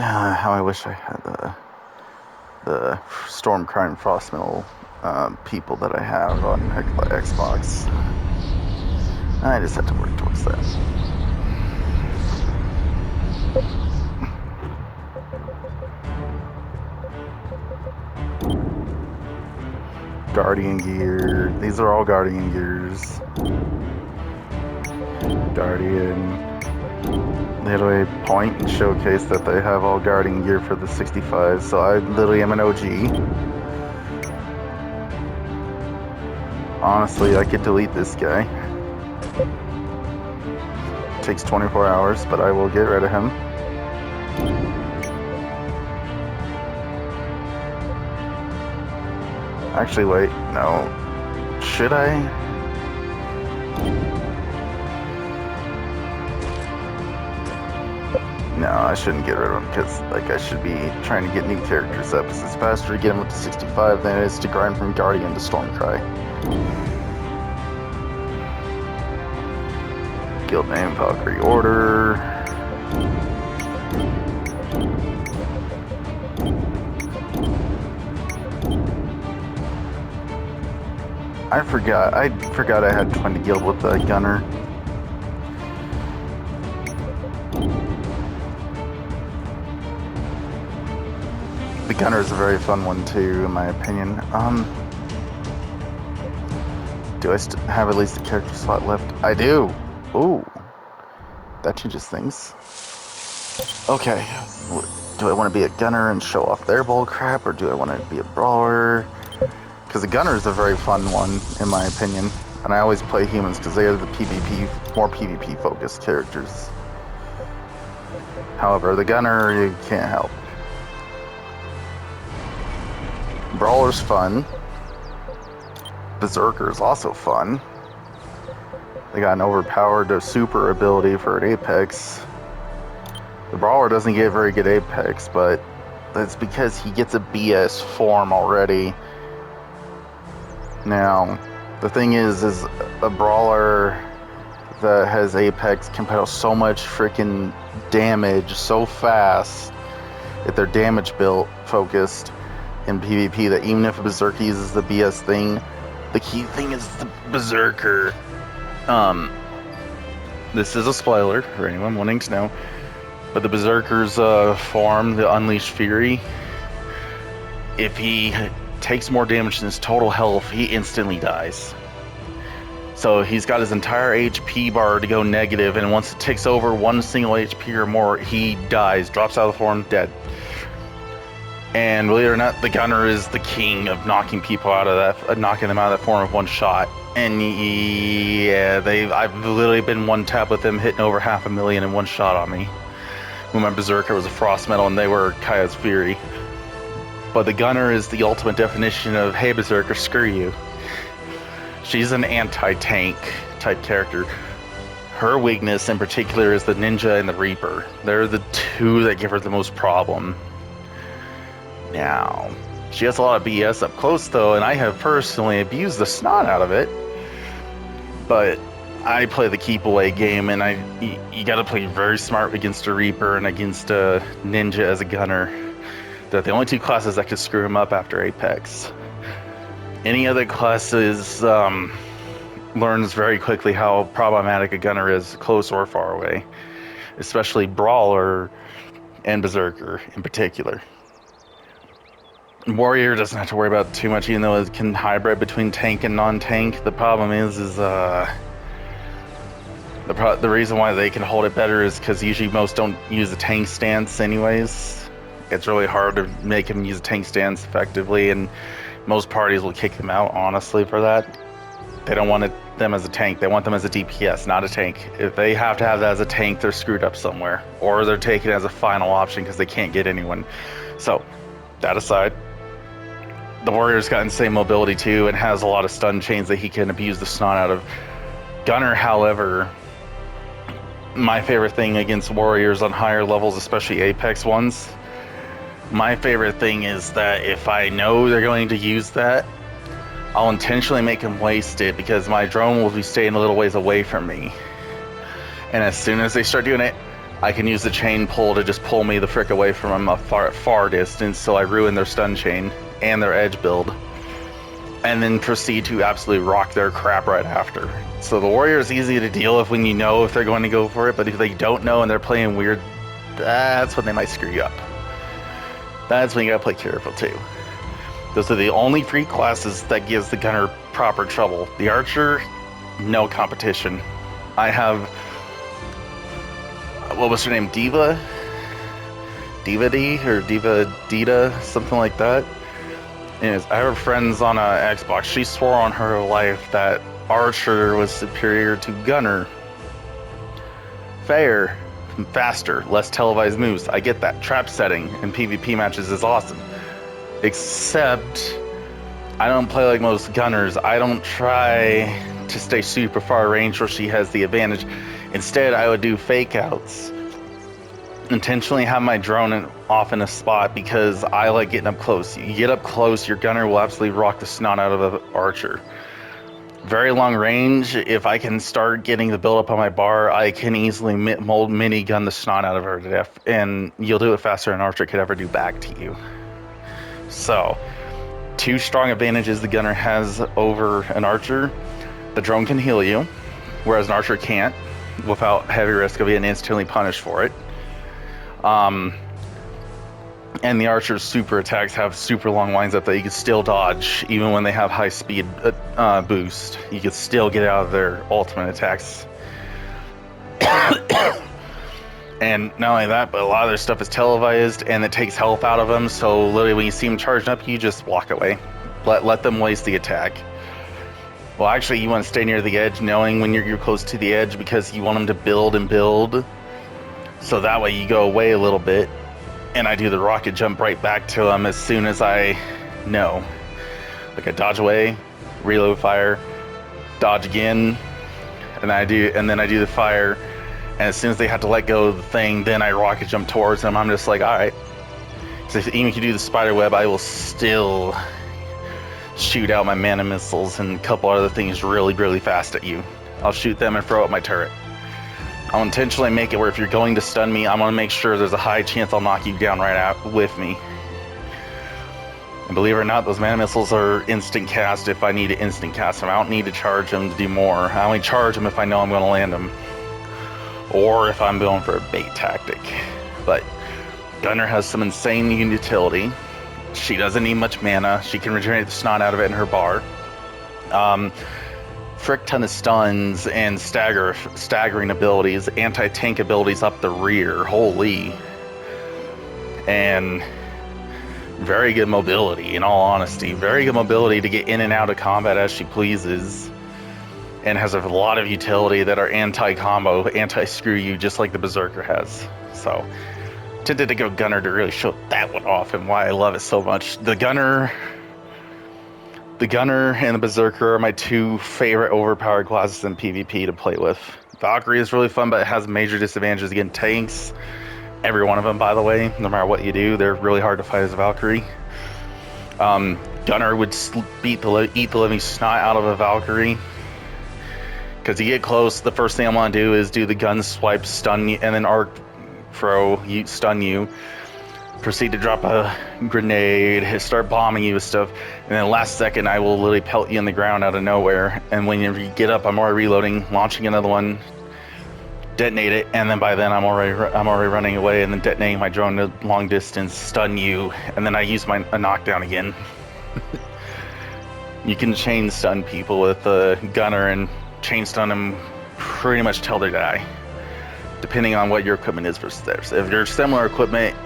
How I wish I had the Stormcry and Frostmill people that I have on Xbox. I just have to work towards that. Guardian gear. These are all Guardian gears. Guardian. They literally point and showcase that they have all Guardian gear for the 65, so I literally am an OG. Honestly, I could delete this guy. Takes 24 hours, but I will get rid of him. Actually, wait, no. Should I? No, I shouldn't get rid of him because, like, I should be trying to get new characters up. It's faster to get them up to 65 than it is to grind from Guardian to Stormcry. Guild name, Valkyrie Order. I forgot I had 20 guild with the Gunner. The Gunner is a very fun one too, in my opinion. Do I have at least a character slot left? I do! Ooh. That changes things. Okay. Do I want to be a Gunner and show off their bull crap, or do I want to be a Brawler? Because the Gunner is a very fun one, in my opinion. And I always play humans because they are the more PvP focused characters. However, the Gunner, you can't help. Brawler's fun. Berserker's also fun. They got an overpowered super ability for an Apex. The Brawler doesn't get very good Apex, but that's because he gets a BS form already. Now, the thing is a Brawler that has Apex can put out so much freaking damage so fast if they're damage built focused in PvP that even if a Berserker uses the BS thing, the key thing is the Berserker. This is a spoiler for anyone wanting to know, but the Berserker's form, the Unleashed Fury, if he takes more damage than his total health, he instantly dies. So he's got his entire HP bar to go negative, and once it takes over one single HP or more, he dies, drops out of the form, dead. And believe it or not, the Gunner is the king of knocking people out of that, knocking them out of that form with one shot. And yeah, I've literally been one tap with them, hitting over 500,000 in one shot on me. When my Berserker was a Frost Metal and they were Kaya's Fury. But the Gunner is the ultimate definition of, hey Berserker, screw you. She's an anti-tank type character. Her weakness in particular is the Ninja and the Reaper. They're the two that give her the most problem. Now, she has a lot of BS up close though, and I have personally abused the snot out of it. But I play the keep away game, and you gotta play very smart against a Reaper and against a Ninja as a Gunner. They're the only two classes that could screw him up after Apex. Any other classes learns very quickly how problematic a Gunner is, close or far away. Especially Brawler and Berserker in particular. Warrior doesn't have to worry about too much, even though it can hybrid between tank and non-tank. The problem is the reason why they can hold it better is because usually most don't use a tank stance anyways. It's really hard to make them use a tank stance effectively, and most parties will kick them out, honestly, for that. They don't want them as a tank. They want them as a DPS, not a tank. If they have to have that as a tank, they're screwed up somewhere. Or they're taken as a final option because they can't get anyone. So, that aside, the Warrior's got insane mobility too and has a lot of stun chains that he can abuse the snot out of. Gunner, however, my favorite thing against Warriors on higher levels, especially Apex ones, my favorite thing is that if I know they're going to use that, I'll intentionally make them waste it because my drone will be staying a little ways away from me. And as soon as they start doing it, I can use the chain pull to just pull me the frick away from them a far distance, so I ruin their stun chain and their edge build, and then proceed to absolutely rock their crap right after. So the warrior is easy to deal with when you know if they're going to go for it, but if they don't know and they're playing weird, that's when they might screw you up. That's when you gotta play careful too. Those are the only three classes that gives the gunner proper trouble. The archer, no competition. I have, what was her name, Diva D or Diva Dita, something like that. Anyways, I have friends on Xbox. She swore on her life that archer was superior to gunner. Fair, faster, less televised moves. I get that. Trap setting in PvP matches is awesome. Except, I don't play like most gunners. I don't try to stay super far range where she has the advantage. Instead, I would do fake outs. Intentionally have my drone off in a spot because I like getting up close. You get up close, your gunner will absolutely rock the snot out of an archer. Very long range, if I can start getting the build up on my bar, I can easily mini gun the snot out of her to death, and you'll do it faster than an archer could ever do back to you. So, two strong advantages the gunner has over an archer. The drone can heal you, whereas an archer can't, without heavy risk of being instantly punished for it. And the archer's super attacks have super long lines up that you can still dodge, even when they have high speed boost. You can still get out of their ultimate attacks. And not only that, but a lot of their stuff is televised, and it takes health out of them, so literally when you see them charging up, you just walk away. Let them waste the attack. Well, actually, you want to stay near the edge, knowing when you're close to the edge, because you want them to build and build. So that way you go away a little bit, and I do the rocket jump right back to them as soon as I know. Like I dodge away, reload fire, dodge again, and then I do the fire, and as soon as they have to let go of the thing, then I rocket jump towards them. I'm just like, alright. So even if you do the spider web, I will still shoot out my mana missiles and a couple other things really, really fast at you. I'll shoot them and throw out my turret. I'll intentionally make it where if you're going to stun me, I'm going to make sure there's a high chance I'll knock you down right out with me. And believe it or not, those mana missiles are instant cast if I need to instant cast them. I don't need to charge them to do more. I only charge them if I know I'm going to land them. Or if I'm going for a bait tactic. But Gunner has some insane utility. She doesn't need much mana. She can regenerate the snot out of it in her bar. Frick ton of stuns and staggering abilities, anti-tank abilities up the rear, holy. And very good mobility, in all honesty. Very good mobility to get in and out of combat as she pleases. And has a lot of utility that are anti-combo, anti-screw you, just like the Berserker has. So, tempted to go Gunner to really show that one off and why I love it so much. The Gunner and the Berserker are my two favorite overpowered classes in PvP to play with. Valkyrie is really fun, but it has major disadvantages against tanks. Every one of them, by the way, no matter what you do, they're really hard to fight as a Valkyrie. Gunner would eat the living snot out of a Valkyrie. Because you get close, the first thing I want to do is do the gun swipe, stun you, and then arc throw, stun you. Proceed to drop a grenade, start bombing you with stuff, and then last second I will literally pelt you in the ground out of nowhere. And when you get up, I'm already reloading, launching another one, detonate it, and then by then I'm already running away, and then detonating my drone to long distance, stun you, and then I use a knockdown again. You can chain stun people with a gunner and chain stun them pretty much till they die, depending on what your equipment is versus theirs. If you're similar equipment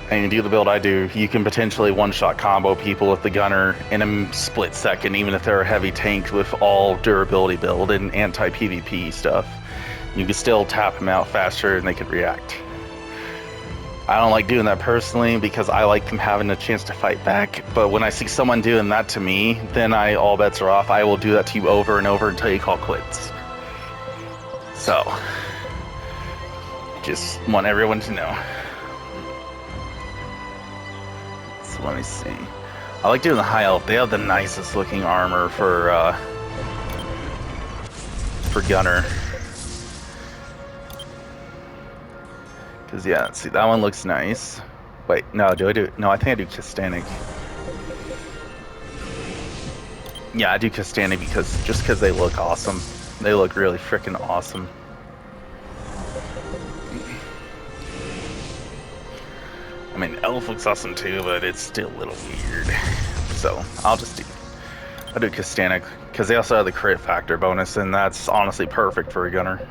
and you do the build I do, you can potentially one-shot combo people with the gunner in a split second, even if they're a heavy tank with all durability build and anti-PvP stuff. You can still tap them out faster and they can react. I don't like doing that personally because I like them having a chance to fight back, but when I see someone doing that to me, then all bets are off. I will do that to you over and over until you call quits. So, just want everyone to know. So let me see. I like doing the high elf. They have the nicest looking armor for Gunner. Because, yeah, see, that one looks nice. Wait, no, do I do... No, I think I do Kastanic. Yeah, I do Kastanic because they look awesome. They look really freaking awesome. I mean, Elf looks awesome too, but it's still a little weird. So, I'll do Kastanic, because they also have the crit factor bonus, and that's honestly perfect for a gunner.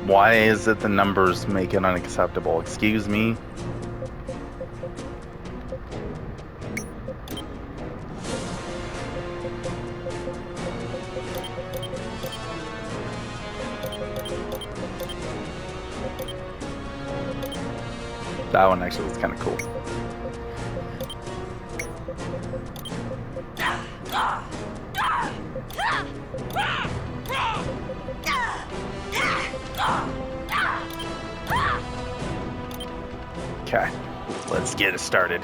Why is it the numbers make it unacceptable? Excuse me? That one actually was kind of cool. Okay, let's get it started.